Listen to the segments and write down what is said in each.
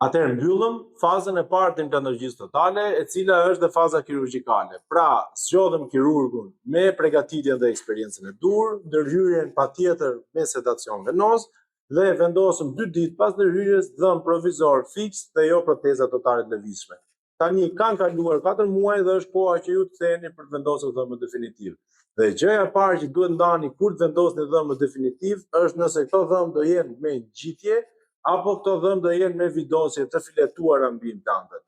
Atëherë mbyllëm fazën e parë të implantologjisë totale, e cila është dhe faza kirurgjikale. Pra, zgjodhëm kirurgun me përgatitjen dhe eksperiencën e dur, ndërhyrjen patjetër me sedacion venoz dhe vendosëm 2 ditë pas ndërhyrjes dhëm provizor fiks dhe jo proteza totale të lëvizshme. Tani kanë kaluar 4 muaj dhe është koha që ju të ktheheni për të vendosur dhëmbën definitiv. Dhe gjëja e parë që duhet ndani kur të vendosni dhëmbën definitiv është nëse këto dhëmbë do jenë me ngjitje apo këto dhëmbë do jenë me vidosje të filetuara mbi implantet.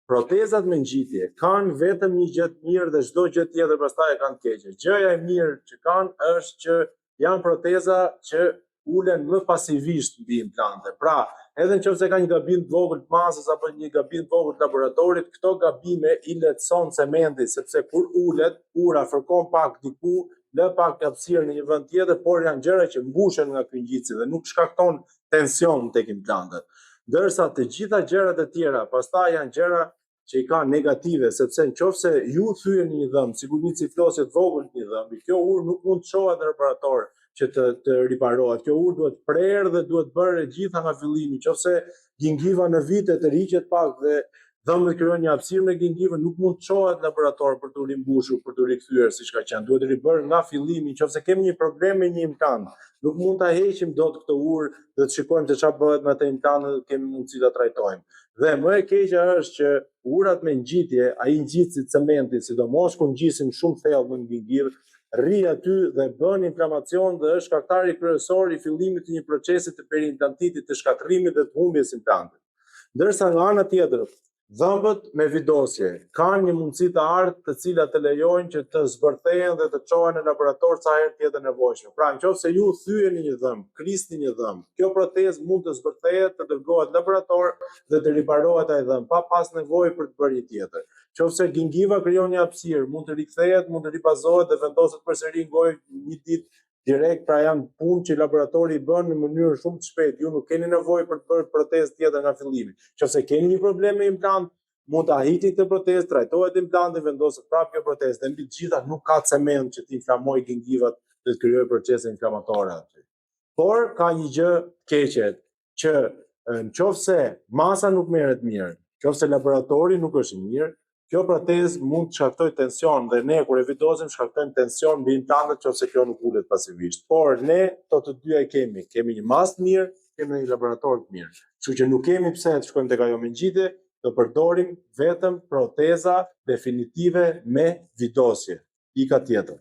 Protezat me ngjitje kanë vetëm një gjë të mirë dhe çdo gjë tjetër pastaj e kanë të keqe. Gjëja e mirë që kanë është që janë proteza që ulen më pasivisht mbi implante. Pra, edhe nëse ka një gabim të vogël të masës apo një gabim të vogël të laboratorit, këto gabime i lehtëson cementin, sepse kur ulet, ura fërkon pak diku, lë pak hapësirë në një vend tjetër, por janë gjëra që mbushen nga ky ngjitje dhe nuk shkakton tension tek implantet. Ndërsa të gjitha gjërat e tjera pastaj janë gjëra që i kanë negative, sepse nëse ju thyeni një dhëmbë, sikur një ciflosje të vogël një dhëmbi, kjo urë nuk mund të çohet në laborator që të riparohet. Kjo urë duhet prerë dhe duhet bërë gjitha nga fillimi. Nëse gingiva në vite të riqet pak dhe dhëmbët krijojnë një hapësirë me gingivën, nuk mund të çohet në laborator për të rimbushur, për të rikthyer siç ka qenë. Duhet ribërë nga fillimi. Nëse kemi një problem me një implant, nuk mund ta heqim dot këtë urë dhe të shikojmë se çfarë bëhet me atë implant dhe kemi mundësi ta trajtojmë. Dhe më e keqja është që urat me ngjitje, ai ngjitsi cementi, sidomos kur ngjisin shumë thellë në gingivë, rri aty dhe bën inflamacion dhe është shkaktari kryesor i fillimit të një procesi të periimplantitit, të shkatërrimit dhe të humbjes implantit. Ndërsa nga ana tjetër, dhëmbët me vidosje kanë një mundësi të artë të cilat të lejojnë që të zbërthehen dhe të çohen në laborator sa herë tjetër nevojshme. Pra, nëse ju thyeni një dhëmbë, krisni një dhëmbë, kjo protezë mund të zbërthehet, të dërgohet në laborator dhe të riparohet ai dhëmbë pa pas nevojë për të bërë një tjetër. Nëse gingiva krijon një hapësirë, mund të rikthehet, mund të ribazohet dhe vendoset përsëri në gojë një ditë direkt, pra janë punë që laboratori i bën në mënyrë shumë të shpejtë. Ju nuk keni nevojë për të bërë protezë tjetër nga fillimi. Nëse keni një problem me implant, mund ta hiqni këtë protezë, trajtohet implanti, vendoset prapë kjo protezë. Dhe mbi të gjitha nuk ka cement që të inflamojë gingivat dhe të krijojë procese inflamatore aty. Por ka një gjë keqe që nëse masa nuk merret mirë, nëse laboratori nuk është i mirë, kjo protezë mund të shkaktojë tension dhe ne kur e vidozim shkaktojmë tension mbi implantet nëse kjo nuk ulet pasivisht. Por ne të dyja i kemi një masë të mirë, kemi një laborator të mirë. Kështu që nuk kemi pse të shkojmë tek ajo me ngjitje, të përdorim vetëm proteza definitive me vidosje. Pika tjetër.